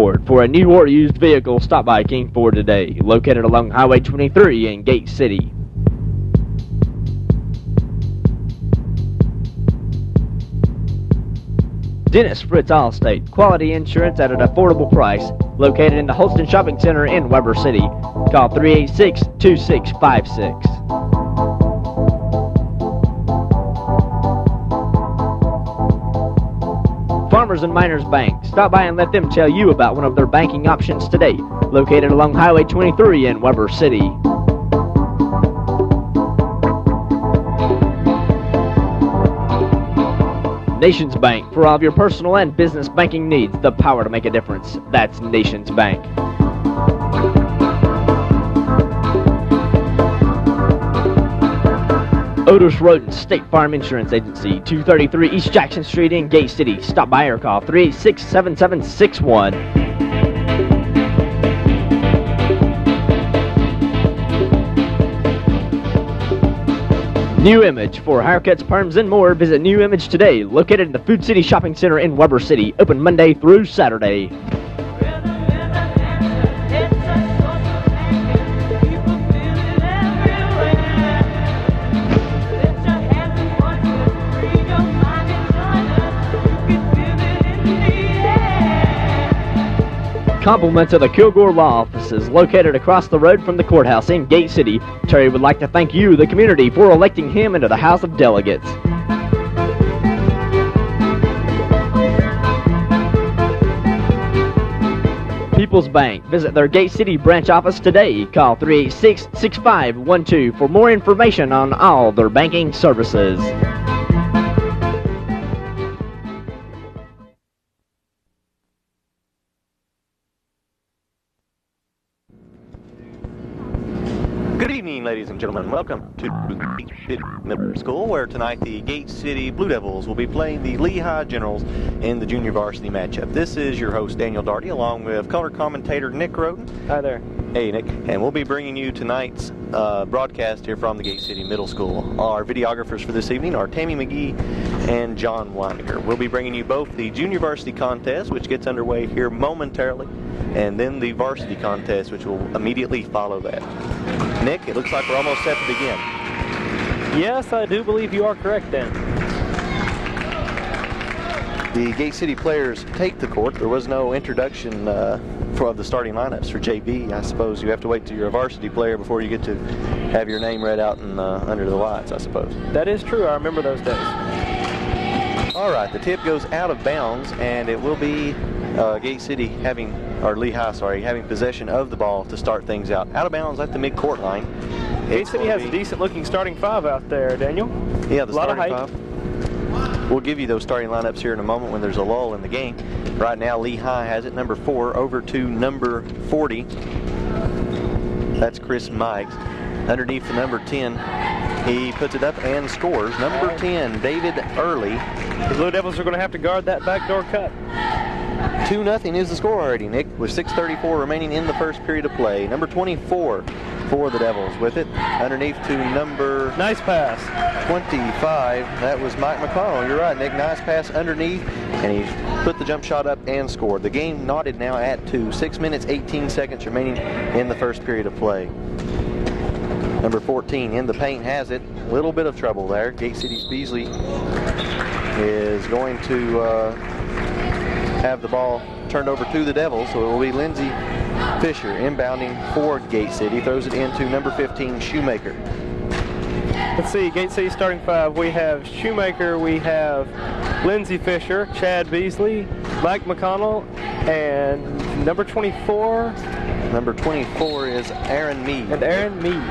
Ford. For a new or used vehicle, stop by King Ford today, located along Highway 23 in Gate City. Dennis Fritz Allstate, quality insurance at an affordable price, located in the Holston Shopping Center in Weber City. Call 386-2656. Farmers and Miners Bank. Stop by and let them tell you about one of their banking options today, located along Highway 23 in Weber City. Nations Bank. For all of your personal and business banking needs, the power to make a difference. That's Nations Bank. Otis Roden State Farm Insurance Agency, 233 East Jackson Street in Gate City. Stop by or call 386-7761. New Image. For haircuts, perms, and more, visit New Image today, located in the Food City Shopping Center in Weber City, open Monday through Saturday. Compliments of the Kilgore Law Offices, located across the road from the courthouse in Gate City. Terry would like to thank you, the community, for electing him into the House of Delegates. People's Bank. Visit their Gate City branch office today. Call 386-6512 for more information on all their banking services. Good evening, ladies and gentlemen. Welcome to Gate City Middle School, where tonight the Gate City Blue Devils will be playing the Lehigh Generals in the junior varsity matchup. This is your host, Daniel Darty, along with color commentator Nick Roden. Hi there. Hey, Nick. And we'll be bringing you tonight's broadcast here from the Gate City Middle School. Our videographers for this evening are Tammy McGee and John Weininger. We'll be bringing you both the junior varsity contest, which gets underway here momentarily, and then the varsity contest, which will immediately follow that. Nick, it looks like we're almost set to begin. Yes, I do believe you are correct, Dan. The Gate City players take the court. There was no introduction for the starting lineups for JV. I suppose you have to wait till you're a varsity player before you get to have your name read out and under the lights, I suppose. That is true. I remember those days. All right, the tip goes out of bounds, and it will be Gate City Lehigh, having possession of the ball to start things out. Out of bounds at the mid-court line. Gate City has a decent-looking starting five out there, Daniel. Yeah, the starting five. We'll give you those starting lineups here in a moment when there's a lull in the game. Right now, Lehigh has it, number 4 over to number 40. That's Chris Mikes. Underneath the number 10, he puts it up and scores. Number 10, David Early. The Blue Devils are going to have to guard that backdoor cut. 2-0 is the score already, Nick, with 6:34 remaining in the first period of play. Number 24 for the Devils with it. Underneath to number... Nice pass. 25. That was Mike McConnell. You're right, Nick. Nice pass underneath, and he put the jump shot up and scored. The game knotted now at 2. 6 minutes, 18 seconds remaining in the first period of play. Number 14 in the paint has it. A little bit of trouble there. Gate City's Beasley is going to have the ball turned over to the Devils, so it will be Lindsey Fisher inbounding for Gate City. Throws it into number 15, Shoemaker. Let's see, Gate City starting five. We have Shoemaker, we have Lindsey Fisher, Chad Beasley, Mike McConnell, and number 24. Number 24 is Aaron Mead. And Aaron Mead.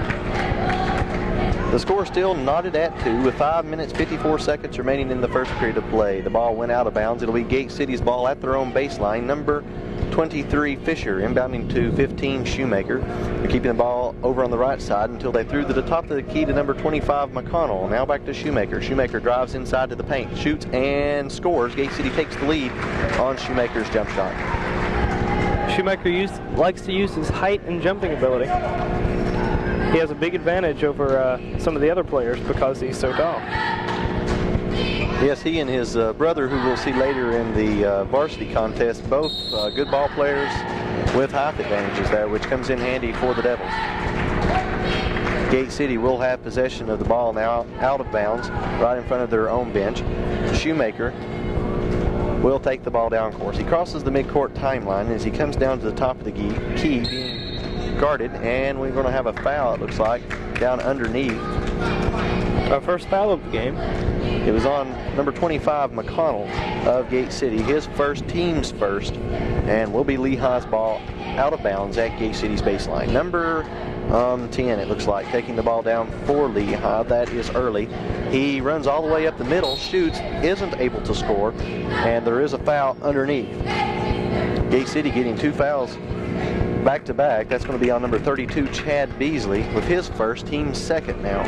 The score still knotted at 2 with 5 minutes, 54 seconds remaining in the first period of play. The ball went out of bounds. It'll be Gate City's ball at their own baseline. Number 23, Fisher, inbounding to 15, Shoemaker. They're keeping the ball over on the right side until they threw to the top of the key to number 25, McConnell. Now back to Shoemaker. Shoemaker drives inside to the paint, shoots and scores. Gate City takes the lead on Shoemaker's jump shot. Shoemaker likes to use his height and jumping ability. He has a big advantage over some of the other players because he's so tall. Yes, he and his brother, who we'll see later in the varsity contest, both good ball players with height advantages there, which comes in handy for the Devils. Gate City will have possession of the ball now out of bounds, right in front of their own bench. Shoemaker will take the ball down course. He crosses the midcourt timeline as he comes down to the top of the key, being guarded, and we're going to have a foul, it looks like, down underneath. Our first foul of the game. It was on number 25, McConnell of Gate City, his first, team's first, and will be Lehigh's ball out of bounds at Gate City's baseline. Number 10, it looks like, taking the ball down for Lehigh. That is Early. He runs all the way up the middle, shoots, isn't able to score, and there is a foul underneath. Gate City getting 2 fouls back-to-back. That's going to be on number 32, Chad Beasley, with his first, team's second now.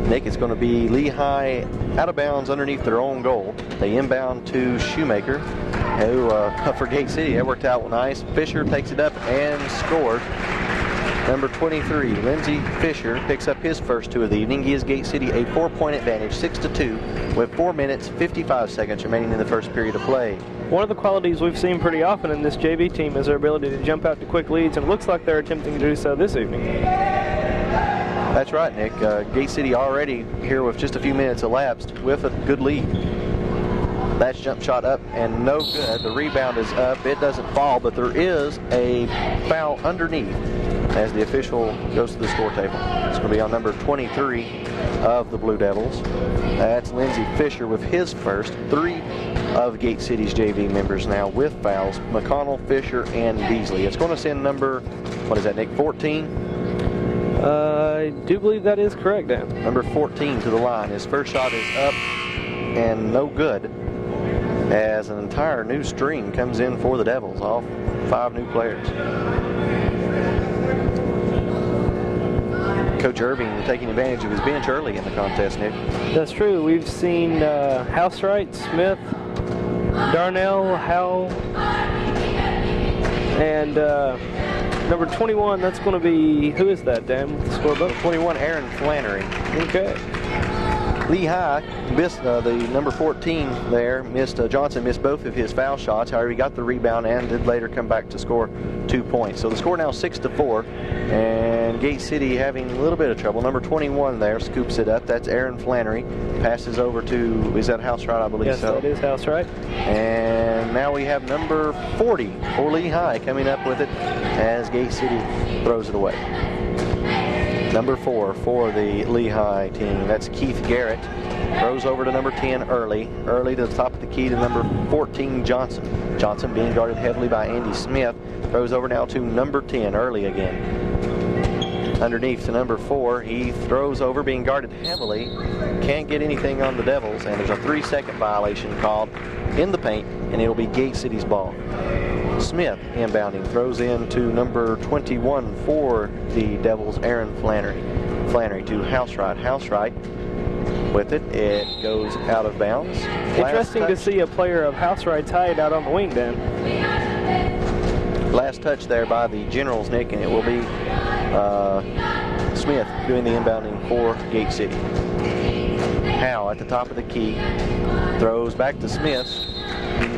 Nick, it's going to be Lehigh out of bounds underneath their own goal. They inbound to Shoemaker, who, for Gate City, that worked out nice. Fisher takes it up and scores. Number 23, Lindsey Fisher, picks up his first 2 of the evening. Gives Gate City a 4-point advantage, 6-2, with 4 minutes, 55 seconds remaining in the first period of play. One of the qualities we've seen pretty often in this JV team is their ability to jump out to quick leads, and it looks like they're attempting to do so this evening. That's right, Nick. Gate City already here with just a few minutes elapsed with a good lead. That's jump shot up and no good. The rebound is up. It doesn't fall, but there is a foul underneath as the official goes to the score table. It's going to be on number 23 of the Blue Devils. That's Lindsey Fisher with his first. 3 of Gate City's JV members now with fouls. McConnell, Fisher, and Beasley. It's going to send number, what is that, Nick, 14? I do believe that is correct, Dan. Number 14 to the line. His first shot is up and no good, as an entire new string comes in for the Devils, all 5 new players. Coach Irving taking advantage of his bench early in the contest, Nick. That's true. We've seen Housewright, Smith, Darnell, Howell, and number 21, that's going to be, who is that, Dan? Scorebook? 21, Aaron Flannery. Okay. Lehigh missed the number 14 there. Johnson missed both of his foul shots. However, he got the rebound and did later come back to score 2 points. So the score now 6-4, and Gate City having a little bit of trouble. Number 21 there scoops it up. That's Aaron Flannery. Passes over to, is that Housewright, I believe? Yes, so. That is Housewright. And now we have number 40 for Lehigh coming up with it as Gate City throws it away. Number 4 for the Lehigh team. That's Keith Garrett. Throws over to number 10, Early. Early to the top of the key to number 14, Johnson. Johnson being guarded heavily by Andy Smith. Throws over now to number 10, Early again. Underneath to number 4. He throws over, being guarded heavily. Can't get anything on the Devils, and there's a 3-second violation called in the paint, and it'll be Gate City's ball. Smith inbounding, throws in to number 21 for the Devils, Aaron Flannery. Flannery to Housewright. Housewright with it. It goes out of bounds. Interesting to see a player of Housewright's height out on the wing, Dan. Last touch there by the Generals, Nick, and it will be Smith doing the inbounding for Gate City. Howe at the top of the key. Throws back to Smith.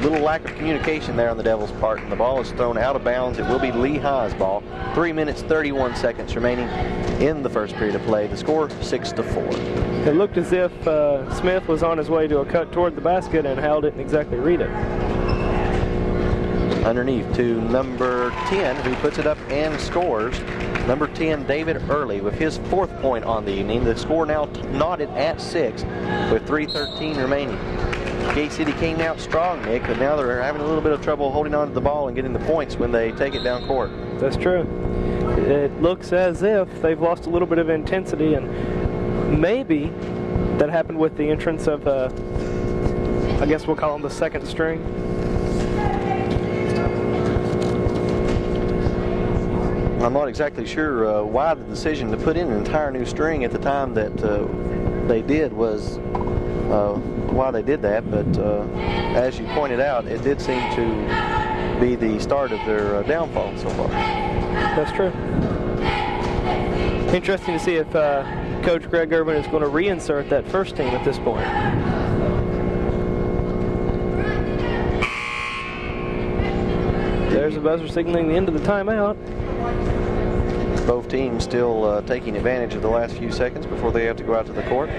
Little lack of communication there on the Devils' part, and the ball is thrown out of bounds. It will be Lehigh's ball. 3 minutes, 31 seconds remaining in the first period of play. The score, 6-4. It looked as if Smith was on his way to a cut toward the basket, and Hal didn't exactly read it. Underneath to number 10, who puts it up and scores. Number 10, David Early, with his 4th point on the evening. The score now knotted at 6 with 3:13 remaining. Gate City came out strong, Nick, but now they're having a little bit of trouble holding on to the ball and getting the points when they take it down court. That's true. It looks as if they've lost a little bit of intensity, and maybe that happened with the entrance of, I guess we'll call him the second string. I'm not exactly sure why the decision to put in an entire new string at the time that they did was why they did that, but as you pointed out, it did seem to be the start of their downfall so far. That's true. Interesting to see if Coach Greg Irvin is going to reinsert that first team at this point. There's a buzzer signaling the end of the timeout. Both teams still taking advantage of the last few seconds before they have to go out to the court.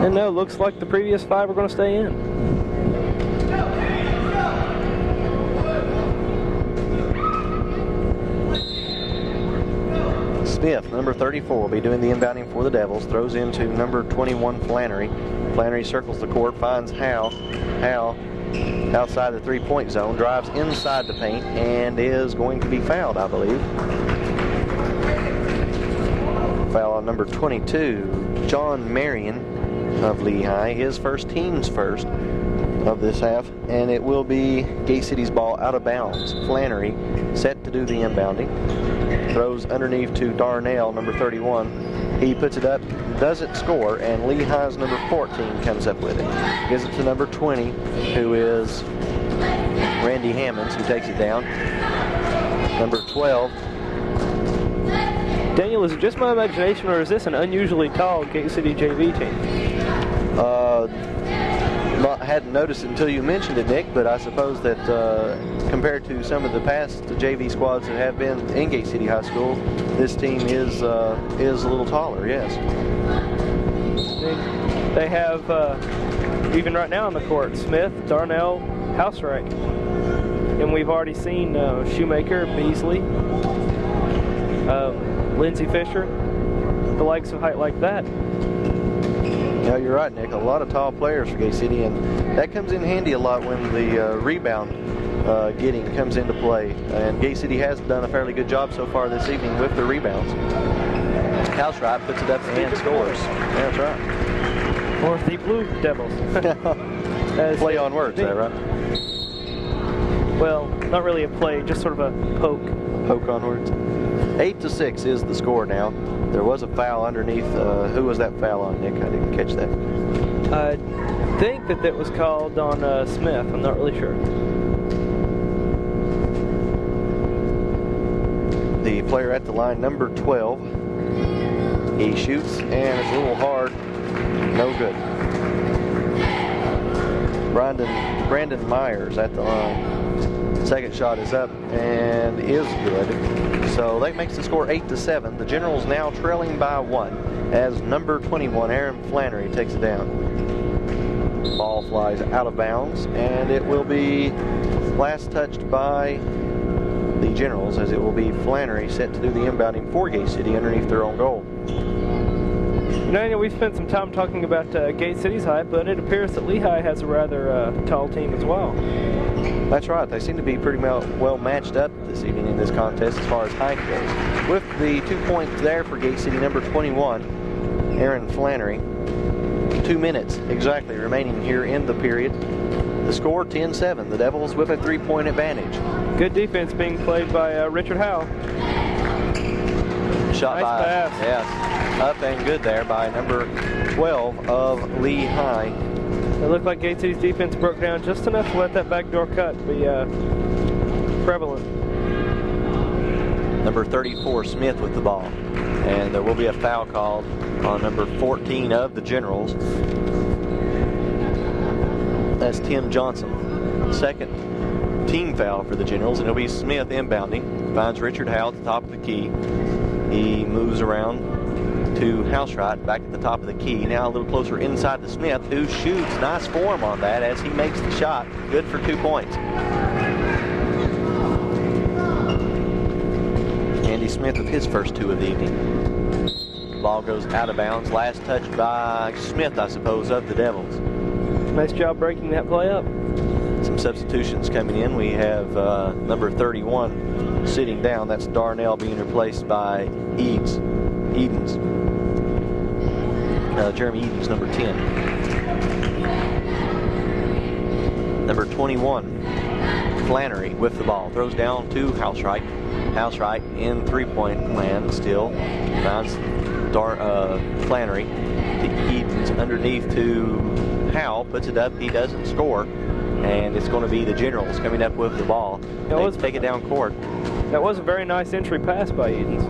And no, looks like the previous 5 are going to stay in. Smith, number 34, will be doing the inbounding for the Devils. Throws into number 21, Flannery. Flannery circles the court, finds Howe. Howe outside the three-point zone, drives inside the paint, and is going to be fouled, I believe. Foul on number 22, John Marion of Lehigh. His first, team's first of this half, and it will be Gate City's ball out of bounds. Flannery set to do the inbounding. Throws underneath to Darnell, number 31. He puts it up, doesn't score, and Lehigh's number 14 comes up with it. Gives it to number 20, who is Randy Hammonds, who takes it down. Number 12. Daniel, is it just my imagination, or is this an unusually tall Gate City JV team? Hadn't noticed it until you mentioned it, Nick, but I suppose that compared to some of the past JV squads that have been in Gate City High School, this team is a little taller, yes. They have, even right now on the court, Smith, Darnell, Housewright. And we've already seen Shoemaker, Beasley, Lindsey Fisher, the likes of height like that. Yeah, you're right, Nick. A lot of tall players for Gate City, and that comes in handy a lot when the rebound getting comes into play. And Gate City has done a fairly good job so far this evening with the rebounds. Housewright puts it up and scores. Yeah, that's right. Or the Blue Devils. Play on words, is that right? Well, not really a play, just sort of a poke. Poke on words. 8-6 is the score now. There was a foul underneath. Who was that foul on, Nick? I didn't catch that. I think that was called on Smith. I'm not really sure. The player at the line, number 12. He shoots, and it's a little hard. No good. Brandon Myers at the line. Second shot is up and is good. So that makes the score 8-7. The Generals now trailing by 1 as number 21, Aaron Flannery, takes it down. Ball flies out of bounds, and it will be last touched by the Generals, as it will be Flannery set to do the inbounding for Gate City underneath their own goal. You know, we've spent some time talking about Gate City's height, but it appears that Lehigh has a rather tall team as well. That's right. They seem to be pretty well matched up this evening in this contest as far as height goes. With the 2 points there for Gate City, number 21, Aaron Flannery. 2 minutes exactly remaining here in the period. The score 10-7. The Devils with a 3-point advantage. Good defense being played by Richard Howe. Shot nice by, pass. Yes, up and good there by number 12 of Lehigh. It looked like Gate City's defense broke down just enough to let that backdoor cut be prevalent. Number 34, Smith, with the ball. And there will be a foul called on number 14 of the Generals. That's Tim Johnson. Second team foul for the Generals, and it'll be Smith inbounding. Finds Richard Howe at the top of the key. He moves around to Housewright back at the top of the key. Now a little closer inside to Smith, who shoots. Nice form on that as he makes the shot. Good for 2 points. Andy Smith with his first 2 of the evening. Ball goes out of bounds. Last touch by Smith, I suppose, of the Devils. Nice job breaking that play up. Some substitutions coming in. We have number 31 sitting down. That's Darnell being replaced by Edens. Jeremy Edens, number 10. Number 21, Flannery with the ball. Throws down to Housewright. Housewright in three-point land still. Finds Flannery. To Edens underneath to Howe. Puts it up. He doesn't score. And it's going to be the Generals coming up with the ball. They take it down court. That was a very nice entry pass by Edens.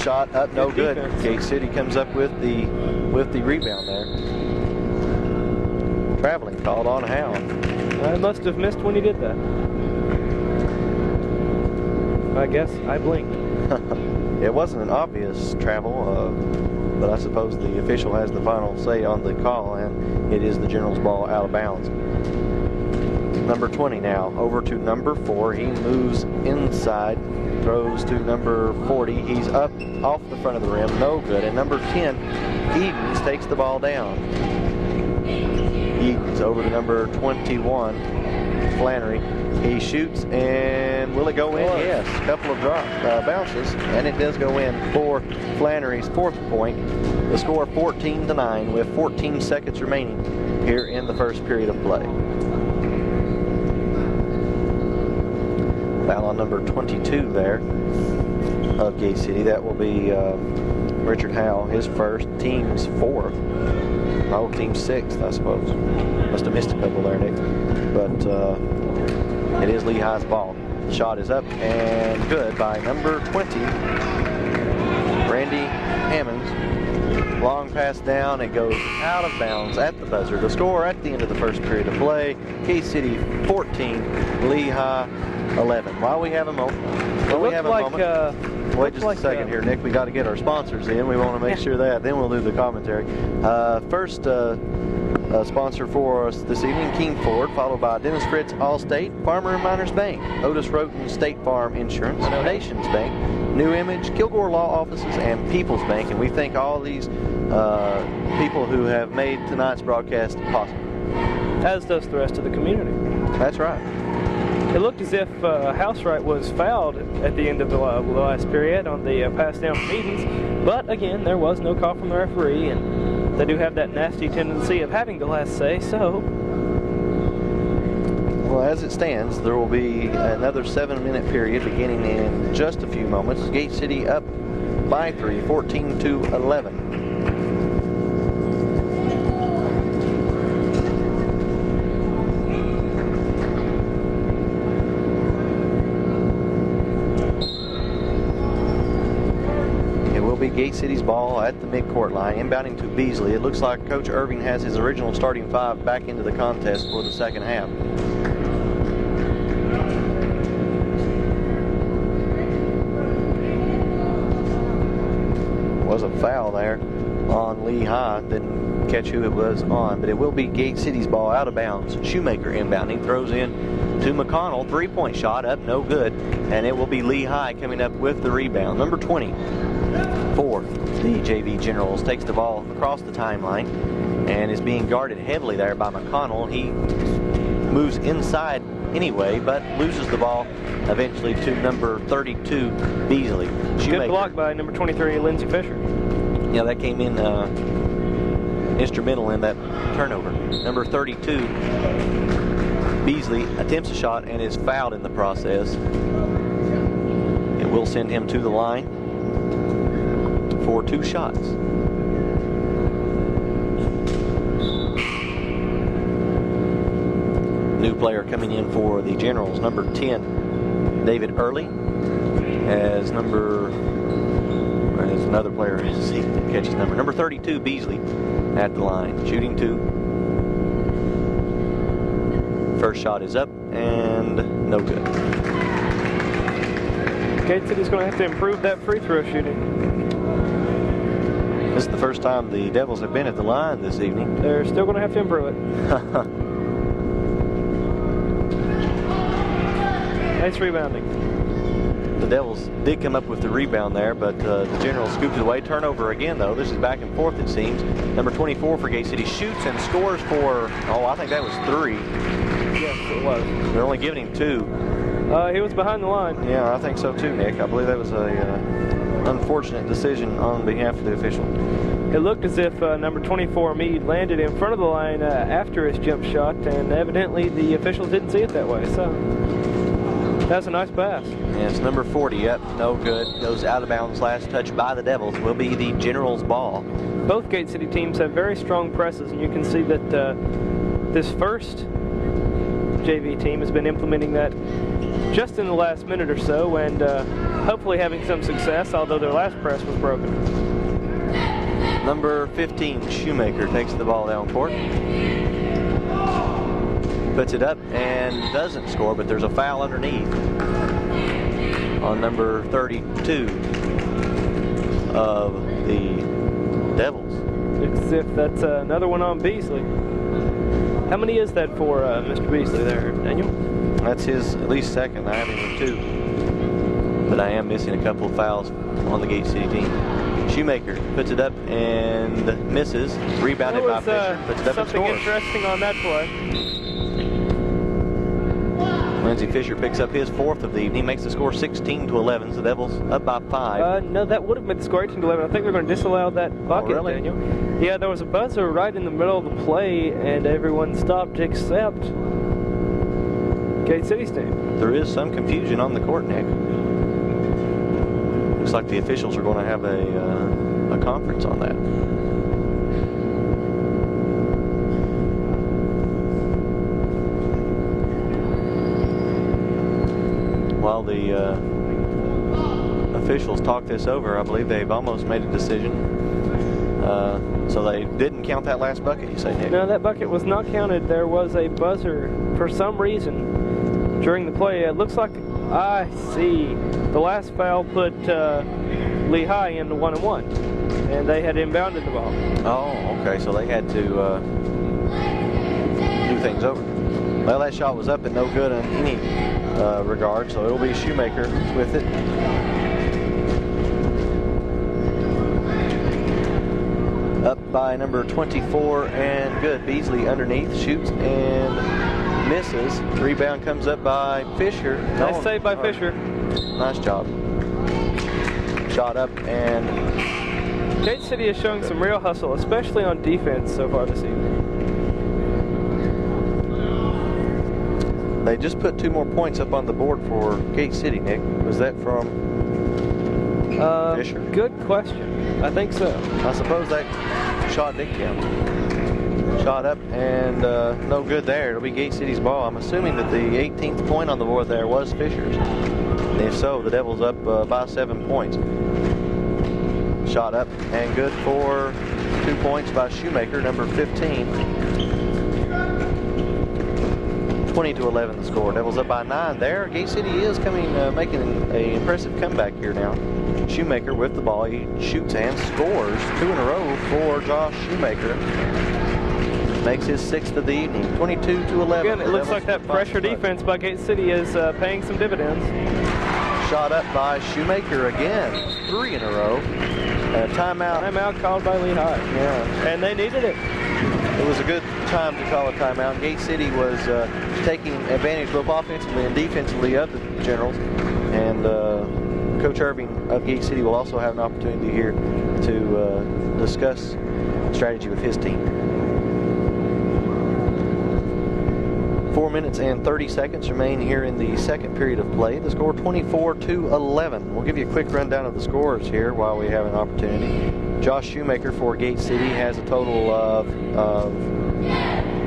shot up, no good. Defense. Gate City comes up with the rebound there. Traveling called on Howe. I must have missed when he did that. I guess I blinked. It wasn't an obvious travel, but I suppose the official has the final say on the call, and it is the Generals ball out of bounds. Number 20 now over to number 4. He moves inside, throws to number 40. He's up off the front of the rim, no good. And number 10, Edens, takes the ball down. Edens over to number 21, Flannery. He shoots, and will it go in? Yes, a couple of bounces, and it does go in for Flannery's 4th point. The score 14-9 with 14 seconds remaining here in the first period of play. Foul on number 22 there of Gate City. That will be Richard Howe, his first, team's 4th. Oh, team's 6th, I suppose. Must have missed a couple there, Nick. But it is Lehigh's ball. The shot is up and good by number 20, Randy Hammonds. Long pass down, it goes out of bounds at the buzzer. The score at the end of the first period of play, Gate City 14, Lehigh 11. While we have a moment, wait just a second here, Nick. We got to get our sponsors in. We want to make sure that. Then we'll do the commentary. First sponsor for us this evening, King Ford, followed by Dennis Fritz Allstate, Farmer and Miners Bank, Otis Roten State Farm Insurance, Nations Bank, New Image, Kilgore Law Offices, and People's Bank. And we thank all these people who have made tonight's broadcast possible. As does the rest of the community. That's right. It looked as if Housewright was fouled at the end of the last period on the pass down from Edens, but again, there was no call from the referee, and they do have that nasty tendency of having the last say, so. Well, as it stands, there will be another 7-minute period beginning in just a few moments. Gate City up by 3, 14-11. Gate City's ball at the midcourt line, inbounding to Beasley. It looks like Coach Irving has his original starting 5 back into the contest for the second half. Was a foul there on Lehigh. Didn't catch who it was on, but it will be Gate City's ball out of bounds. Shoemaker inbounding, throws in to McConnell. 3-point shot up, no good, and it will be Lehigh coming up with the rebound. Number 20 for the JV Generals takes the ball across the timeline and is being guarded heavily there by McConnell. He moves inside anyway, but loses the ball eventually to number 32, Beasley. Shoemaker. Good block by number 23, Lindsey Fisher. Yeah, that came in instrumental in that turnover. Number 32, Beasley, attempts a shot and is fouled in the process. It will send him to the line for 2 shots. New player coming in for the Generals, number 10, David Early, as there's another player as he catches number 32, Beasley at the line, shooting 2. First shot is up and no good. Gate City's going to have to improve that free throw shooting. This is the first time the Devils have been at the line this evening. They're still going to have to improve it. Nice rebounding. The Devils did come up with the rebound there, but the Generals scooped it away. Turnover again, though. This is back and forth, it seems. Number 24 for Gate City shoots and scores for, I think that was 3. Yes, it was. They're only giving him 2. He was behind the line. Yeah, I think so too, Nick. I believe that was a unfortunate decision on behalf of the official. It looked as if number 24, Meade, landed in front of the line after his jump shot, and evidently the officials didn't see it that way, so that's a nice pass. Yes, number 40 up, no good. Goes out of bounds. Last touch by the Devils will be the Generals' ball. Both Gate City teams have very strong presses, and you can see that this first JV team has been implementing that just in the last minute or so, and hopefully having some success, although their last press was broken. Number 15, Shoemaker, takes the ball down court. Puts it up and doesn't score, but there's a foul underneath on number 32 of the Devils. Looks as if that's another one on Beasley. How many is that for Mr. Beasley there, Daniel? That's his at least second. I have him with 2. But I am missing a couple of fouls on the Gate City team. Shoemaker puts it up and misses. Rebounded by Fisher. Puts it up and scores. Something interesting on that play. Lindsey Fisher picks up his 4th of the evening, makes the score 16-11. So the Devils up by 5. No, that would have made the score 18-11. I think they're going to disallow that bucket, really? Daniel. Yeah, there was a buzzer right in the middle of the play, and everyone stopped except Gate City's team. There is some confusion on the court, Nick. Looks like the officials are going to have a conference on that. While the officials talk this over, I believe they've almost made a decision. So they didn't count that last bucket, you say, Nick? No, that bucket was not counted. There was a buzzer for some reason during the play. It looks like, I see, the last foul put Lehigh into 1-1, and they had inbounded the ball. Oh, okay, so they had to do things over. Well, that shot was up and no good in any regard, so it'll be Shoemaker with it. Up by number 24 and good. Beasley underneath, shoots and misses. Rebound comes up by Fisher. Nice save by Fisher. Nice job. Shot up and... Gate City is showing some real hustle, especially on defense so far this evening. They just put 2 more points up on the board for Gate City, Nick. Was that from Fisher? Good question. I think so. I suppose that shot did count. Shot up and no good there. It'll be Gate City's ball. I'm assuming that the 18th point on the board there was Fisher's. And if so, the Devils up by 7 points. Shot up and good for 2 points by Shoemaker, number 15. 20-11 the score. Devils up by 9 there. Gate City is making an impressive comeback here now. Shoemaker with the ball. He shoots and scores 2 in a row for Josh Shoemaker. Makes his 6th of the evening. 22-11. Again, it looks like that pressure defense by Gate City is paying some dividends. Shot up by Shoemaker again. 3 in a row. Timeout. Timeout called by Lehigh. Yeah. And they needed it. It was a good time to call a timeout. Gate City was taking advantage both offensively and defensively of the Generals. And Coach Irving of Gate City will also have an opportunity here to discuss strategy with his team. 4 minutes and 30 seconds remain here in the second period of play. The score 24-11. We'll give you a quick rundown of the scores here while we have an opportunity. Josh Shoemaker for Gate City has a total of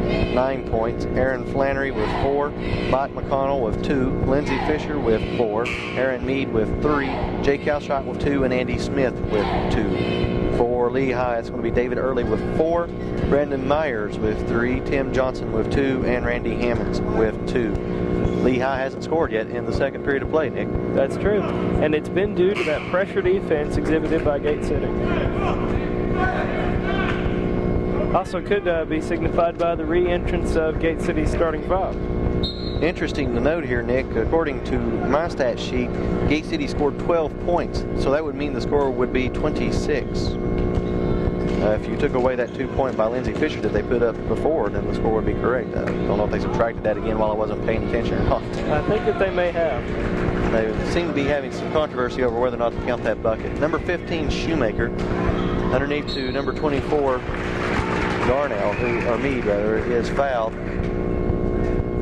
9 points. Aaron Flannery with 4. Mike McConnell with 2. Lindsey Fisher with 4. Aaron Mead with 3. Jake Calshot with 2. And Andy Smith with 2. For Lehigh, it's going to be David Early with 4. Brandon Myers with 3. Tim Johnson with 2. And Randy Hammonds with 2. Lehigh hasn't scored yet in the second period of play, Nick. That's true. And it's been due to that pressure defense exhibited by Gate City. Also could be signified by the re-entrance of Gate City's starting 5. Interesting to note here, Nick, according to my stat sheet, Gate City scored 12 points, so that would mean the score would be 26. If you took away that 2 point by Lindsey Fisher that they put up before, then the score would be correct. I don't know if they subtracted that again while I wasn't paying attention or not. I think that they may have. They seem to be having some controversy over whether or not to count that bucket. Number 15, Shoemaker, underneath to number 24, Mead is fouled.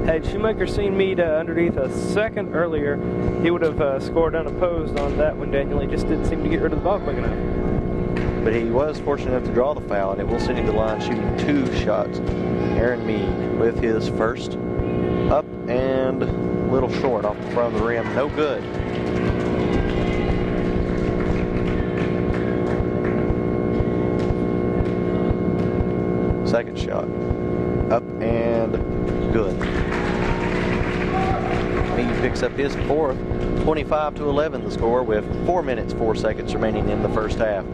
Had Shoemaker seen Mead underneath a second earlier, he would have scored unopposed on that one, Daniel. He just didn't seem to get rid of the ball quick enough. But he was fortunate enough to draw the foul, and it will send him to the line shooting 2 shots. Aaron Mead with his first. Up and a little short off the front of the rim. No good. Second shot. Up and good. Meade picks up his fourth. 25-11 the score with 4 minutes 4 seconds remaining in the first half.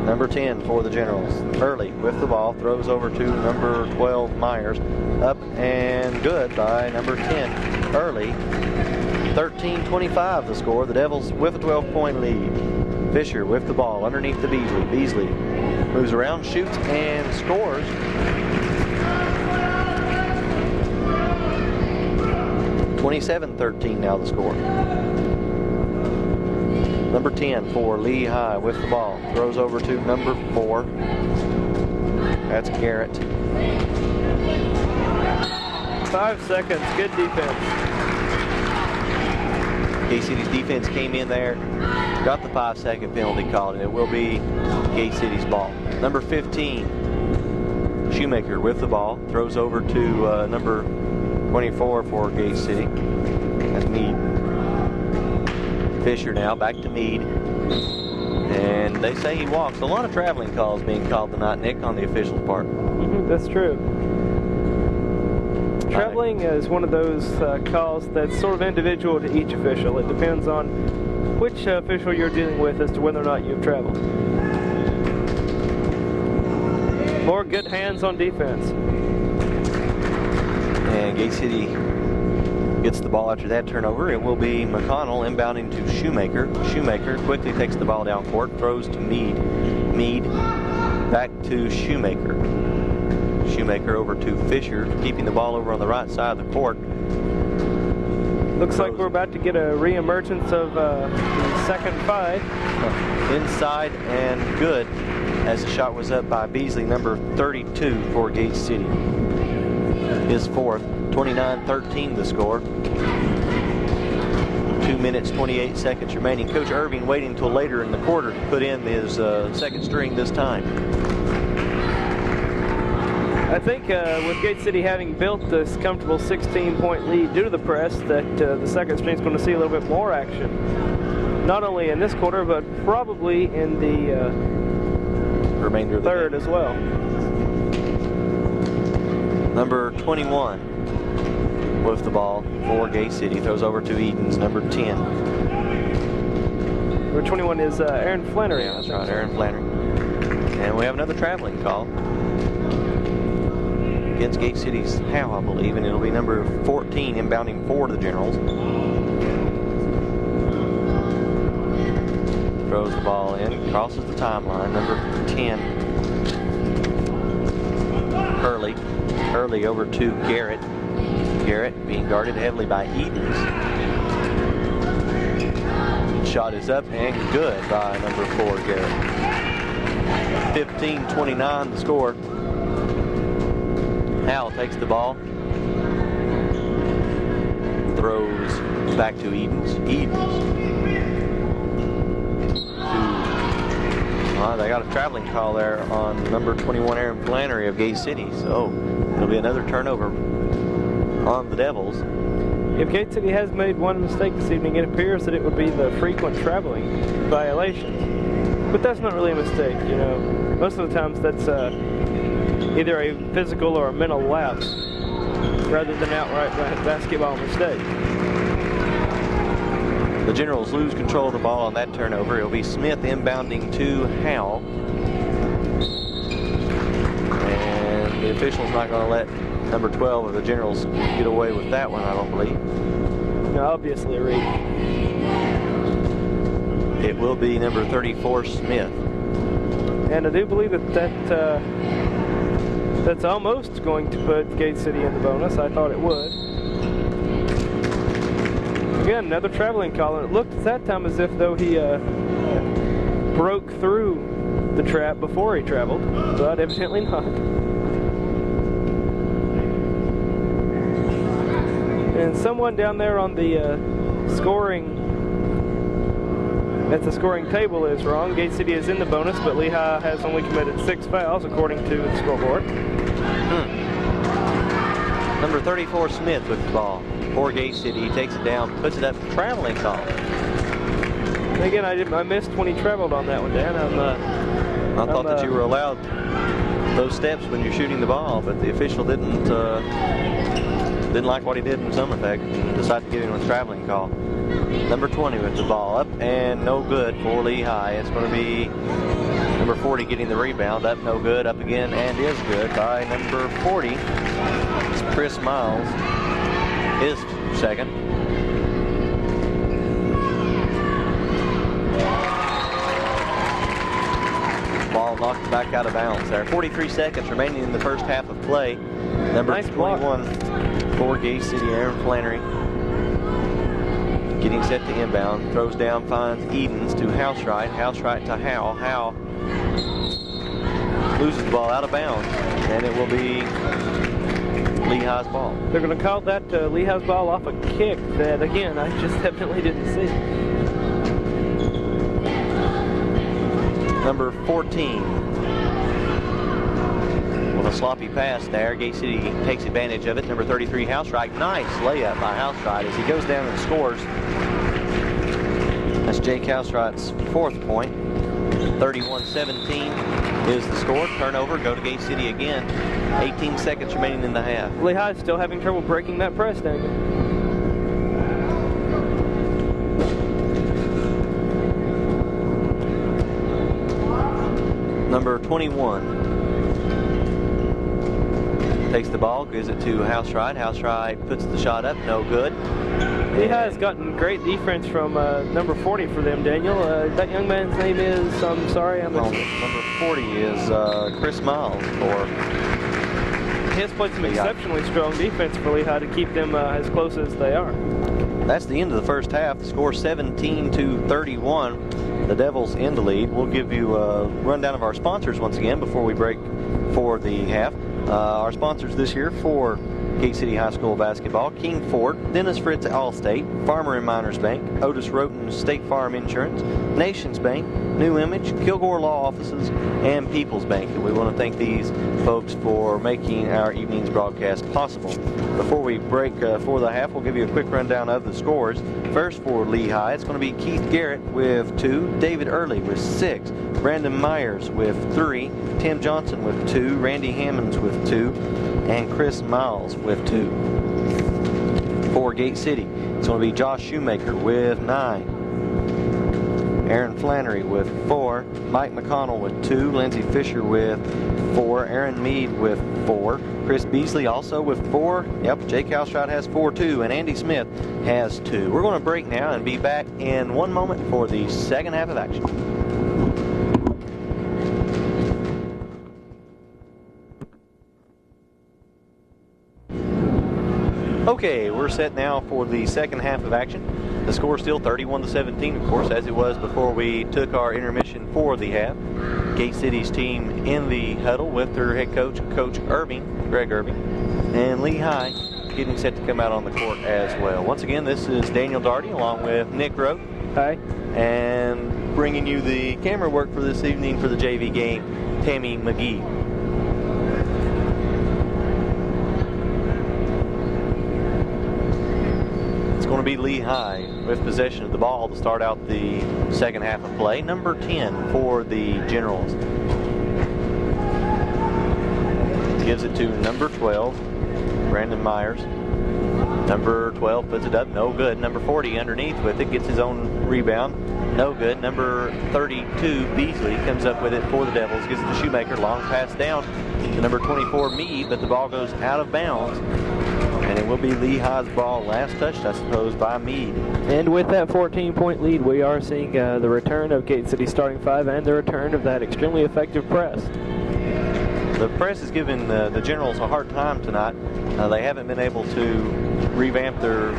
Number 10 for the Generals. Early with the ball, throws over to number 12 Myers. Up and good by number 10 Early. 13-25 the score. The Devils with a 12-point lead. Fisher with the ball underneath the Beasley. Beasley moves around, shoots, and scores. (27-13) now the score. Number 10 for Lehigh with the ball. Throws over to number 4. That's Garrett. 5 seconds. Good defense. Gate City's defense came in there, got the 5-second penalty called, and it will be Gate City's ball. Number 15, Shoemaker with the ball. Throws over to number 24 for Gate City. That's Meade. Fisher now back to Meade. And they say he walks. A lot of traveling calls being called tonight, Nick, on the officials' part. That's true. Traveling is one of those calls that's sort of individual to each official. It depends on which official you're dealing with as to whether or not you've traveled. More good hands on defense. And Gate City gets the ball after that turnover. It will be McConnell inbounding to Shoemaker. Shoemaker quickly takes the ball down court, throws to Meade. Meade back to Shoemaker. Shoemaker over to Fisher, keeping the ball over on the right side of the court. Looks like we're about to get a re-emergence of the second 5. Inside and good, as the shot was up by Beasley, number 32 for Gate City. His fourth. 29-13 the score. 2 minutes 28 seconds remaining. Coach Irving waiting until later in the quarter to put in his second string this time. I think with Gate City having built this comfortable 16-point lead due to the press, that the second string is going to see a little bit more action. Not only in this quarter, but probably in the remainder of the third game as well. Number 21 with the ball for Gate City. Throws over to Edens, number 10. Number 21 is Aaron Flannery. Yeah, that's right, Aaron Flannery. And we have another traveling call against Gate City's Howe, I believe, and it'll be number 14 inbounding for the Generals. Throws the ball in, crosses the timeline. Number 10, Hurley. Hurley over to Garrett. Garrett being guarded heavily by Edens. Shot is up and good by number 4, Garrett. 15-29 the score. Howell takes the ball. Throws back to Edens. Edens. They got a traveling call there on number 21, Aaron Flannery of Gate City. So it'll be another turnover on the Devils. If Gate City has made one mistake this evening, it appears that it would be the frequent traveling violations. But that's not really a mistake, you know. Most of the times that's either a physical or a mental lapse rather than outright basketball mistake. The Generals lose control of the ball on that turnover. It'll be Smith inbounding to Howell. And the official's not going to let number 12 of the Generals get away with that one, I don't believe. No, obviously a reach. It will be number 34, Smith. And I do believe that's almost going to put Gate City in the bonus. I thought it would. Again, another traveling call, and it looked at that time as if though he broke through the trap before he traveled, but evidently not. And someone down there on the at the scoring table is wrong. Gate City is in the bonus, but Lehigh has only committed 6 fouls according to the scoreboard. Number 34, Smith with the ball for Gate City. He takes it down, puts it up, traveling call. Again, I missed when he traveled on that one, Dan. I thought that you were allowed those steps when you're shooting the ball, but the official didn't like what he did in some effect and decided to give him a traveling call. Number 20 with the ball up and no good for Lehigh. It's going to be number 40 getting the rebound. Up, no good. Up again and is good by number 40. It's Chris Miles, his second. Ball knocked back out of bounds there. 43 seconds remaining in the first half of play. Number 21 for Gate City, Aaron Flannery. Getting set to inbound. Throws down, finds Edens to Housewright. Housewright to Howe. Howe loses the ball out of bounds, and it will be Lehigh's ball. They're going to call that Lehigh's ball off a kick that, again, I just evidently didn't see. Number 14 with a sloppy pass there. Gate City takes advantage of it. Number 33, Housewright. Nice layup by Housewright as he goes down and scores. That's Jake Housewright's fourth point. 31-17 is the score. Turnover, go to Gate City again. 18 seconds remaining in the half. Lehigh's still having trouble breaking that press, Daniel. Number 21 takes the ball, gives it to Housewright. Housewright puts the shot up, no good. Lehigh's gotten great defense from number 40 for them, Daniel. That young man's name is, I'm sorry, number 40 is Chris Miles for. He has played some exceptionally strong defense for Lehigh to keep them as close as they are. That's the end of the first half. The score 17-31. The Devils in the lead. We'll give you a rundown of our sponsors once again before we break for the half. Our sponsors this year for Gate City High School basketball: King Ford, Dennis Fritz Allstate, Farmer and Miners Bank, Otis Roten State Farm Insurance, Nations Bank, New Image, Kilgore Law Offices, and People's Bank. And we want to thank these folks for making our evening's broadcast possible. Before we break for the half, we'll give you a quick rundown of the scores. First for Lehigh, it's going to be Keith Garrett with 2, David Early with 6, Brandon Myers with 3, Tim Johnson with 2, Randy Hammonds with 2, and Chris Miles with 2. For Gate City, it's going to be Josh Shoemaker with 9, Aaron Flannery with 4, Mike McConnell with 2, Lindsey Fisher with 4, Aaron Mead with 4, Chris Beasley also with 4. Yep, Jake Housewright has 4 too, and Andy Smith has 2. We're going to break now and be back in 1 moment for the second half of action. Okay, we're set now for the second half of action. The score is still 31-17, of course, as it was before we took our intermission for the half. Gate City's team in the huddle with their head coach, Coach Irving, Greg Irving, and Lehigh getting set to come out on the court as well. Once again, this is Daniel Daugherty along with Nick Rowe. Hi. And bringing you the camera work for this evening for the JV game, Tammy McGee. Going to be Lehigh with possession of the ball to start out the second half of play. Number 10 for the Generals. Gives it to number 12, Brandon Myers. Number 12 puts it up, no good. Number 40 underneath with it, gets his own rebound, no good. Number 32, Beasley, comes up with it for the Devils, gives it to Shoemaker, long pass down to number 24, Mead, but the ball goes out of bounds. And it will be Lehigh's ball, last touched, I suppose, by Mead. And with that 14-point lead, we are seeing the return of Gate City starting 5 and the return of that extremely effective press. The press has given the Generals a hard time tonight. They haven't been able to revamp their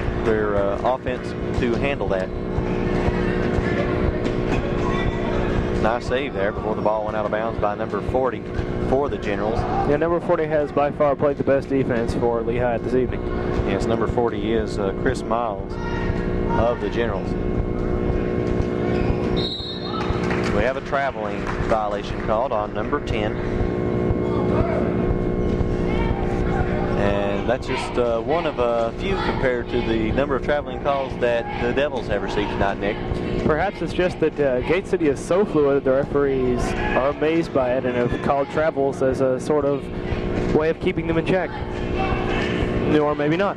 offense to handle that. Nice save there before the ball went out of bounds by number 40 for the Generals. Yeah, number 40 has by far played the best defense for Lehigh this evening. Yes, number 40 is Chris Miles of the Generals. We have a traveling violation called on number 10. And That's just one of a few compared to the number of traveling calls that the Devils have received tonight, Nick. Perhaps it's just that Gate City is so fluid, the referees are amazed by it and have called travels as a sort of way of keeping them in check. Or maybe not.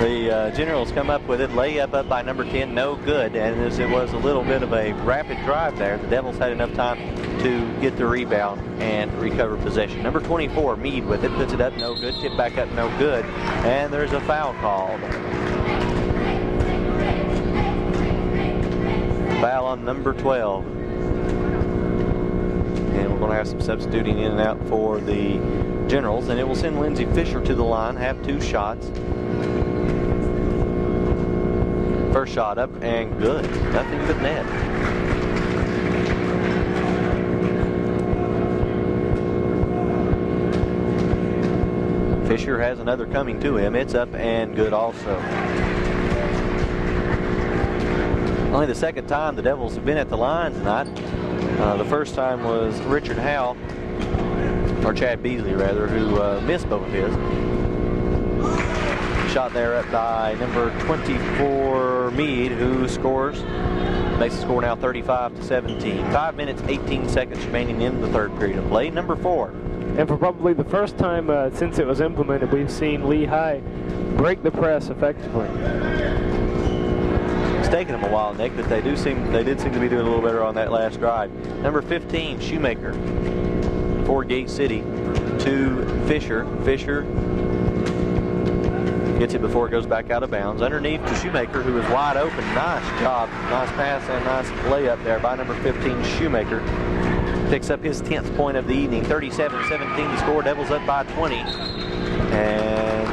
The Generals come up with it, layup up by number 10, no good. And as it was a little bit of a rapid drive there, the Devils had enough time to get the rebound and recover possession. Number 24, Mead with it, puts it up, no good. Tip back up, no good. And there's a foul called. Foul on number 12. And we're going to have some substituting in and out for the Generals, and it will send Lindsey Fisher to the line, have 2 shots. First shot up and good. Nothing but net. Fisher has another coming to him. It's up and good also. Only the second time the Devils have been at the line tonight. The first time was Richard Howe, or Chad Beasley rather, who missed both of his. Shot there up by number 24, Mead, who scores. Makes the score now 35-17. 5 minutes, 18 seconds remaining in the third period of play. Number 4. And for probably the first time since it was implemented, we've seen Lehigh break the press effectively. It's taken them a while, Nick, but they did seem to be doing a little better on that last drive. Number 15, Shoemaker, for Gate City, to Fisher. Fisher gets it before it goes back out of bounds. Underneath to Shoemaker, who is wide open. Nice job. Nice pass and nice layup there by number 15, Shoemaker. Picks up his 10th point of the evening. 37-17 the score. Devils up by 20. And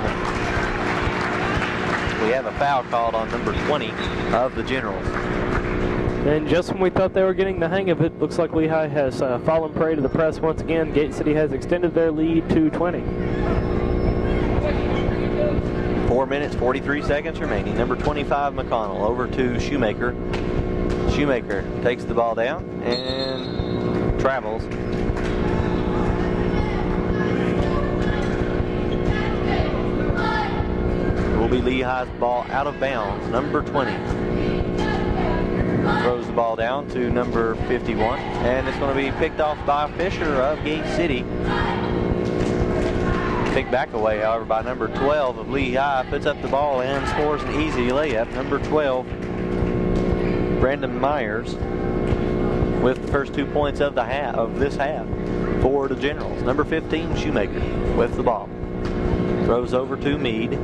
we have a foul called on number 20 of the Generals. And just when we thought they were getting the hang of it, looks like Lehigh has fallen prey to the press once again. Gate City has extended their lead to 20. 4 minutes, 43 seconds remaining. Number 25, McConnell, over to Shoemaker. Shoemaker takes the ball down and travels. It will be Lehigh's ball out of bounds. Number 20 throws the ball down to number 51, and it's going to be picked off by Fisher of Gate City. Picked back away, however, by number 12 of Lehigh. Puts up the ball and scores an easy layup. Number 12, Brandon Myers, with the first 2 points of this half for the Generals. Number 15, Shoemaker, with the ball. Throws over to Mead.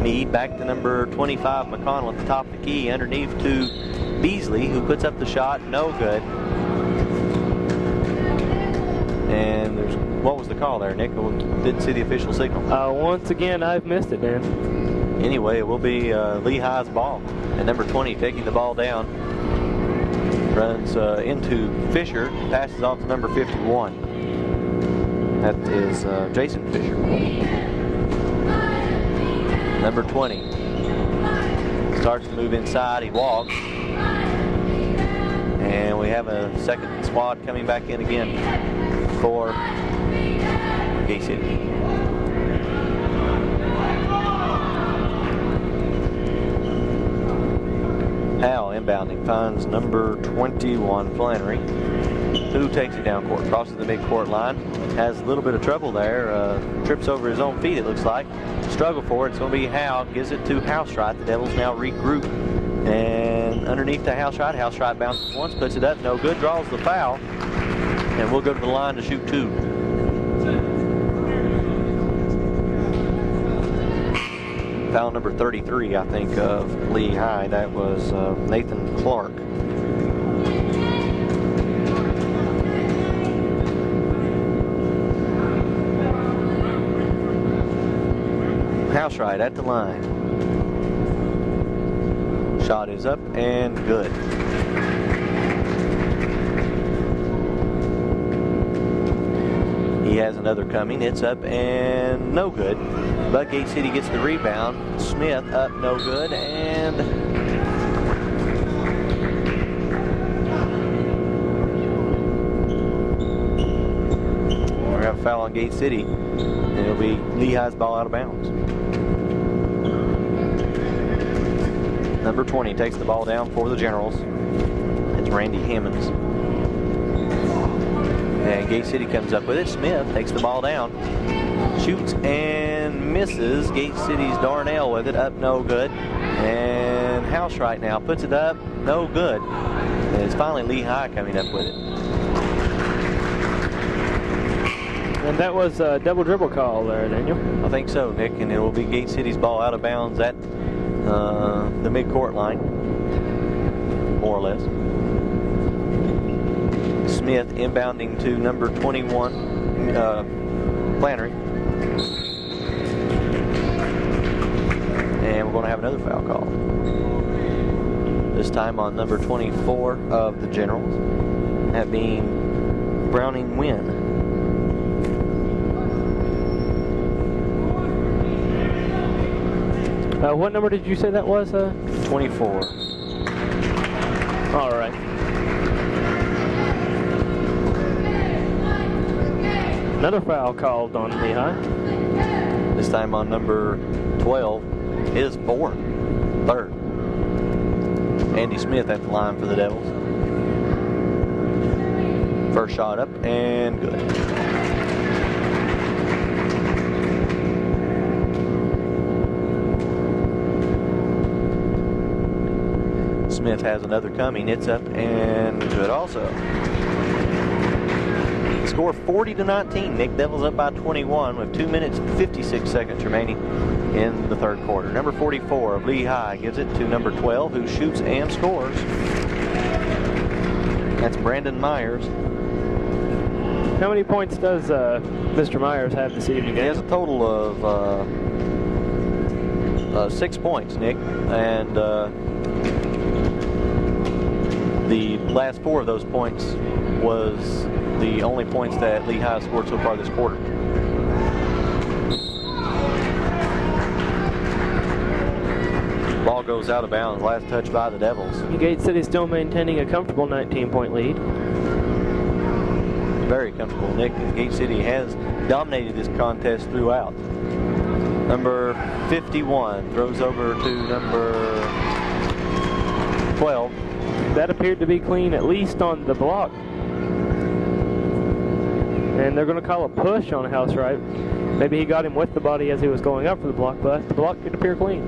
Mead back to number 25, McConnell at the top of the key. Underneath to Beasley, who puts up the shot. No good. And what was the call there, Nick? Didn't see the official signal. Once again, I've missed it, Dan. Anyway, it will be Lehigh's ball. And number 20 taking the ball down. Runs into Fisher. Passes off to number 51. That is Jason Fisher. Number 20 starts to move inside. He walks. And we have a second squad coming back in again for Gate City. Howell inbounding, finds number 21, Flannery, who takes it down court, crosses the mid-court line, has a little bit of trouble there, trips over his own feet, it looks like. Struggle for it. It's going to be Howell, gives it to Housewright. The Devils now regroup, and underneath to Housewright. Housewright bounces once, puts it up, no good, draws the foul, and we'll go to the line to shoot 2. Foul number 33, I think, of Lehigh. That was Nathan Clark. Housewright at the line. Shot is up and good. He has another coming. It's up and no good. But Gate City gets the rebound. Smith up, no good, and we're going to have a foul on Gate City, and it'll be Lehigh's ball out of bounds. Number 20 takes the ball down for the Generals. It's Randy Hammonds. And Gate City comes up with it. Smith takes the ball down, shoots and misses. Gate City's Darnell with it, up no good. And Housewright now puts it up, no good. And it's finally Lehigh coming up with it. And that was a double dribble call there, Daniel. I think so, Nick, and it will be Gate City's ball out of bounds at the midcourt line, more or less. Smith inbounding to number 21, Flannery. And we're going to have another foul call. This time on number 24 of the Generals, that being Browning Wynn. What number did you say that was? 24. All right. Another foul called on Lehigh. This time on number 12, his third. Andy Smith at the line for the Devils. First shot up and good. Smith has another coming. It's up and good also. The score 40-19. Nick, Devils up by 21 with 2 minutes 56 seconds remaining in the third quarter. Number 44 of Lehigh gives it to number 12, who shoots and scores. That's Brandon Myers. How many points does Mr. Myers have this evening? He has a total of 6 points, Nick, and the last 4 of those points was the only points that Lehigh scored so far this quarter. Ball goes out of bounds. Last touch by the Devils. Gate City still maintaining a comfortable 19-point lead. Very comfortable, Nick. Gate City has dominated this contest throughout. Number 51 throws over to number 12. That appeared to be clean, at least on the block. And they're going to call a push on Housewright. Maybe he got him with the body as he was going up for the block, but the block did appear clean.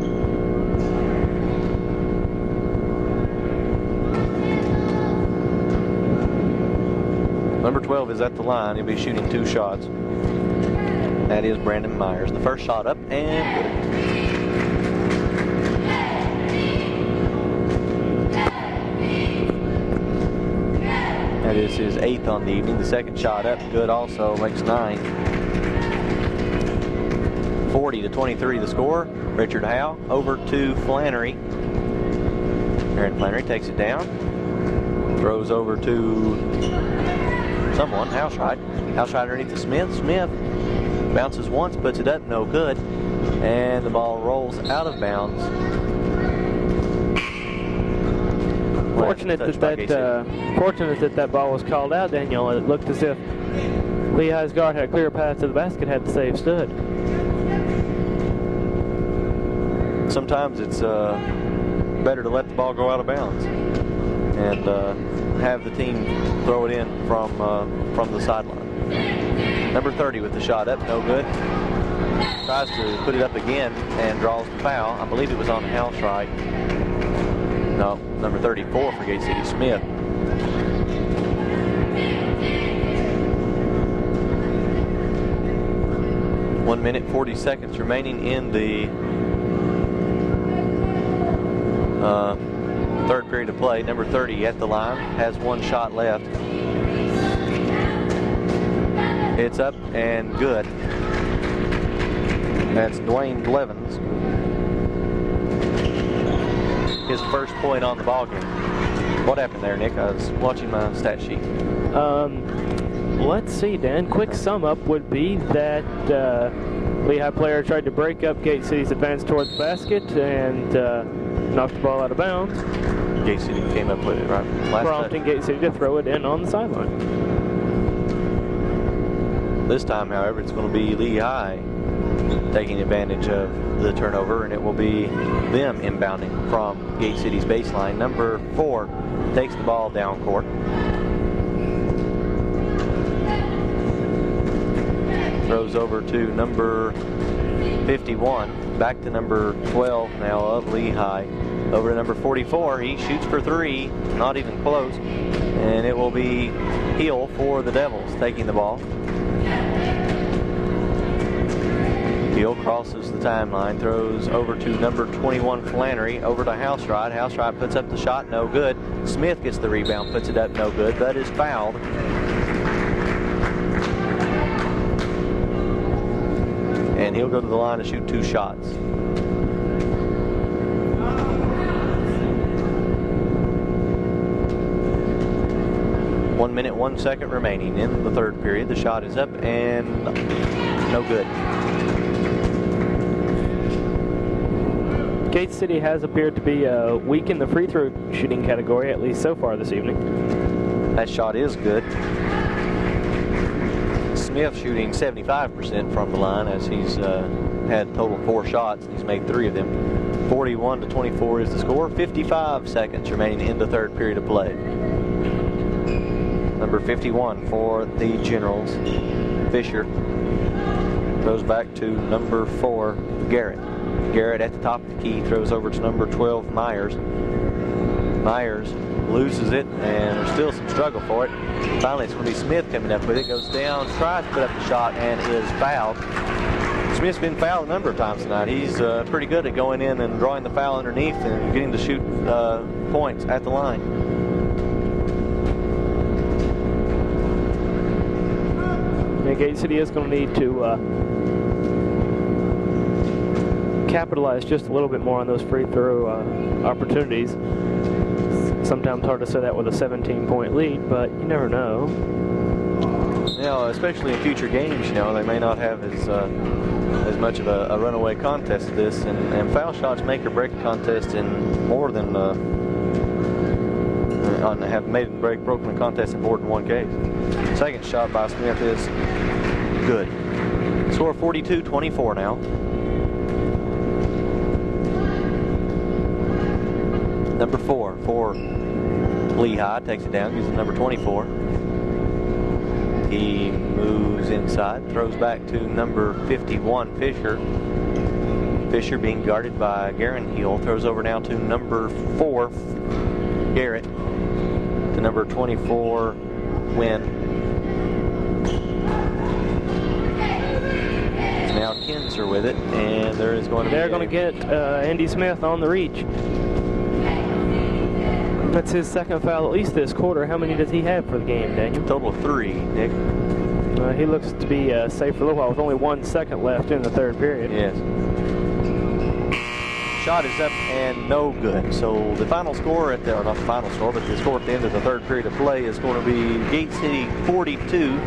Number 12 is at the line. He'll be shooting 2 shots. That is Brandon Myers. The first shot up and good. That is his 8th on the evening. The second shot up, good also, makes 9. 40-23 the score. Richard Howe over to Flannery. Aaron Flannery takes it down. Throws over to someone, Housewright. Housewright underneath to Smith. Smith bounces once, puts it up, no good. And the ball rolls out of bounds. Fortunate that that ball was called out, Daniel. It looked as if Lehigh's guard had a clear path to the basket had the save stood. Sometimes it's better to let the ball go out of bounds and have the team throw it in from the sideline. Number 30 with the shot up, no good. Tries to put it up again and draws the foul. I believe it was on Housewright. No, number 34 for Gate City, Smith. One minute 40 seconds remaining in the third period of play. Number 30 at the line, has 1 shot left. It's up and good. That's Dwayne Blevins. His first point on the ball game. What happened there, Nick? I was watching my stat sheet. Let's see, Dan. Quick sum up would be that Lehigh player tried to break up Gate City's advance toward the basket and knocked the ball out of bounds. Gate City came up with it, right? Prompting Gate City to throw it in on the sideline. This time, however, it's going to be Lehigh taking advantage of the turnover, and it will be them inbounding from Gate City's baseline. Number 4 takes the ball down court. Throws over to number 51, back to number 12 now of Lehigh. Over to number 44, he shoots for 3, not even close, and it will be Hill for the Devils taking the ball. Hill crosses the timeline, throws over to number 21 Flannery, over to Houseright. Houseright puts up the shot, no good. Smith gets the rebound, puts it up, no good, but is fouled. And he'll go to the line to shoot 2 shots. One minute, 1 second remaining in the third period. The shot is up and no good. Gate City has appeared to be weak in the free throw shooting category, at least so far this evening. That shot is good. Smith shooting 75% from the line, as he's had total 4 shots. He's made 3 of them. 41-24 is the score. 55 seconds remaining in the third period of play. Number 51 for the Generals, Fisher, goes back to number 4, Garrett. Garrett at the top of the key, throws over to number 12, Myers. Myers loses it, and there's still some struggle for it. Finally, it's going to be Smith coming up with it. Goes down, tries to put up the shot, and is fouled. Smith's been fouled a number of times tonight. He's pretty good at going in and drawing the foul underneath and getting to shoot points at the line. Yeah, Gate City is going to need to capitalize just a little bit more on those free throw opportunities. Sometimes hard to say that with a 17-point lead, but you never know. You know, especially in future games, you know, they may not have as much of a runaway contest as this, and foul shots make or break a contest in more than have made and broken a contest in more than one case. Second shot by Smith is good. Score 42-24 now. Number 4 for Lehigh takes it down, gives it number 24. He moves inside, throws back to number 51, Fisher. Fisher being guarded by Garen Hill, throws over now to number 4, Garrett, to number 24, Wynn. Now Kinzer with it, and there is going to be They're going to get Andy Smith on the reach. That's his second foul at least this quarter. How many does he have for the game, Daniel? Total of 3, Nick. He looks to be safe for a little while with only 1 second left in the third period. Yes. Shot is up and no good. So the final score or not the final score, but the score at the end of the third period of play is going to be Gate City 42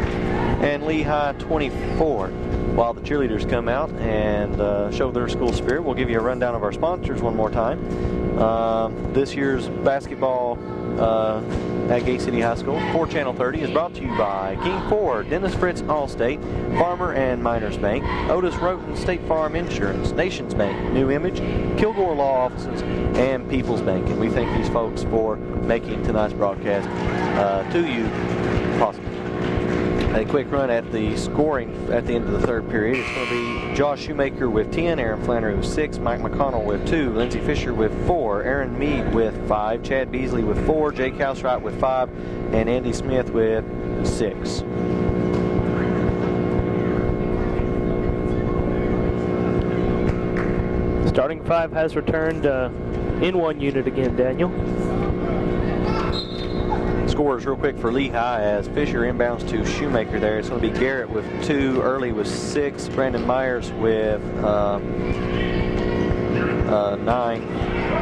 and Lehigh 24. While the cheerleaders come out and show their school spirit, we'll give you a rundown of our sponsors one more time. This year's basketball at Gate City High School for Channel 30 is brought to you by King Ford, Dennis Fritz Allstate, Farmer and Miners Bank, Otis Roten State Farm Insurance, Nations Bank, New Image, Kilgore Law Offices, and People's Bank. And we thank these folks for making tonight's broadcast to you possible. A quick run at the scoring at the end of the third period. It's going to be Josh Shoemaker with 10, Aaron Flannery with 6, Mike McConnell with 2, Lindsey Fisher with 4, Aaron Mead with 5, Chad Beasley with 4, Jake Houseright with 5, and Andy Smith with 6. Starting 5 has returned in 1 unit again, Daniel. Scores real quick for Lehigh as Fisher inbounds to Shoemaker there. It's going to be Garrett with 2, Early with 6, Brandon Myers with 9,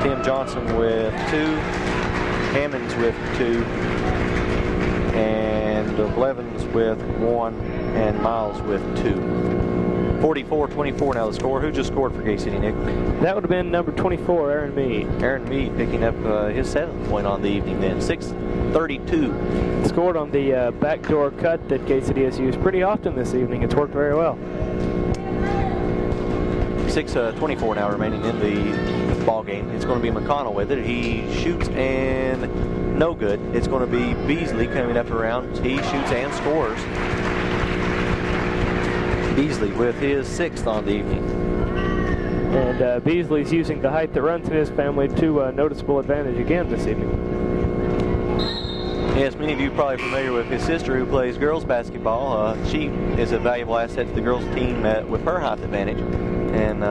Tim Johnson with 2, Hammonds with 2, and Blevins with 1, and Miles with 2. 44-24 now the score. Who just scored for Gate City, Nick? That would have been number 24, Aaron Mead. Aaron Mead picking up his 7th point on the evening then. 6:32. Scored on the backdoor cut that Gate City has used pretty often this evening. It's worked very well. 6:24 now remaining in the ball game. It's going to be McConnell with it. He shoots and no good. It's going to be Beasley coming up around. He shoots and scores. Beasley with his 6th on the evening. And Beasley's using the height that runs in his family to noticeable advantage again this evening. Yes, many of you are probably familiar with his sister who plays girls basketball. She is a valuable asset to the girls team with her height advantage. And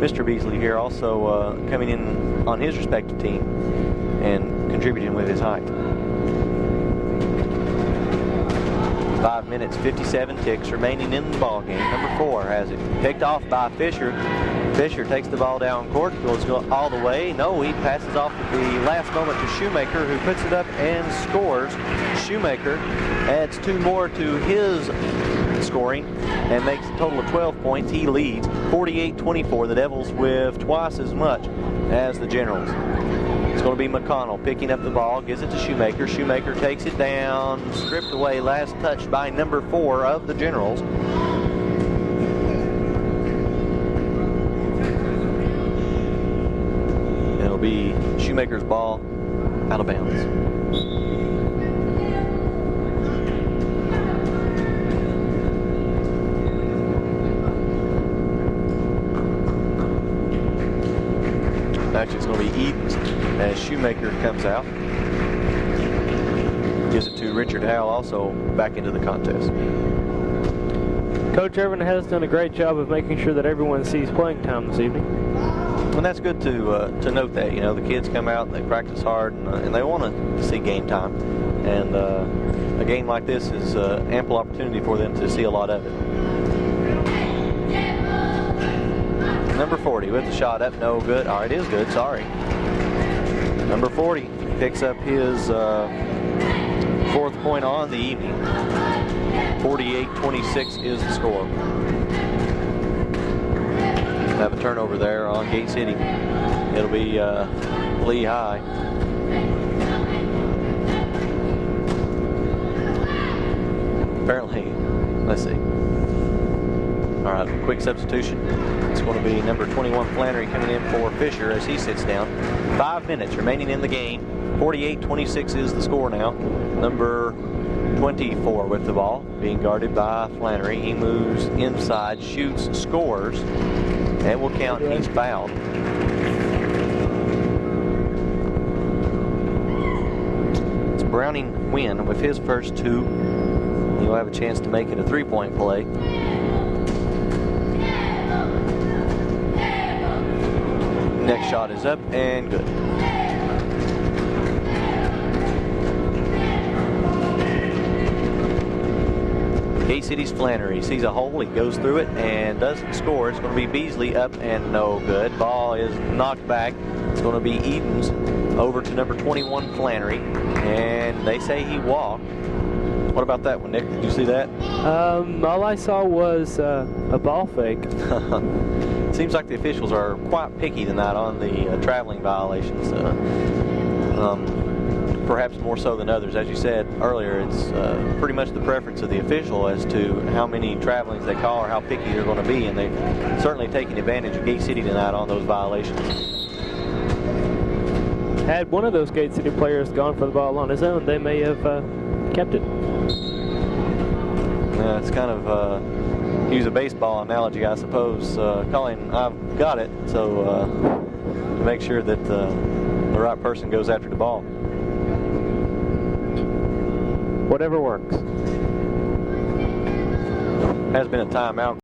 Mr. Beasley here also coming in on his respective team and contributing with his height. 5 minutes, 57 ticks remaining in the ball game. Number 4 has it picked off by Fisher. Fisher takes the ball down court, goes all the way. No, he passes off at the last moment to Shoemaker, who puts it up and scores. Shoemaker adds 2 more to his scoring and makes a total of 12 points. He leads 48-24. The Devils with twice as much as the Generals. It's going to be McConnell picking up the ball, gives it to Shoemaker. Shoemaker takes it down, stripped away, last touch by number 4 of the Generals. It'll be Shoemaker's ball out of bounds. Actually, it's going to be Edens as Shoemaker comes out. Gives it to Richard Howell, also back into the contest. Coach Irvin has done a great job of making sure that everyone sees playing time this evening. And that's good to note that. You know, the kids come out, they practice hard, and they want to see game time. And a game like this is ample opportunity for them to see a lot of it. Number 40 with the shot up, no good. All right, it is good, sorry. Number 40 picks up his 4th point on the evening. 48-26 is the score. Have a turnover there on Gate City. It'll be Lee High. Apparently, let's see. All right, quick substitution. It's going to be number 21 Flannery coming in for Fisher as he sits down. 5 minutes remaining in the game. 48-26 is the score now. Number 24 with the ball, being guarded by Flannery. He moves inside, shoots, scores, and will count. He's fouled. It's Browning Wynn with his first 2. He'll have a chance to make it a 3-point play. Next shot is up and good. Gate City's Flannery sees a hole, he goes through it and doesn't score. It's going to be Beasley up and no good. Ball is knocked back. It's going to be Edens over to number 21 Flannery, and they say he walked. What about that one, Nick? Did you see that? All I saw was a ball fake. Seems like the officials are quite picky tonight on the traveling violations. Perhaps more so than others. As you said earlier, it's pretty much the preference of the official as to how many travelings they call or how picky they're going to be, and they're certainly taking advantage of Gate City tonight on those violations. Had one of those Gate City players gone for the ball on his own, they may have kept it. Yeah, it's kind of, use a baseball analogy, I suppose, calling, I've got it, so to make sure that the right person goes after the ball. Whatever works. Has been a timeout.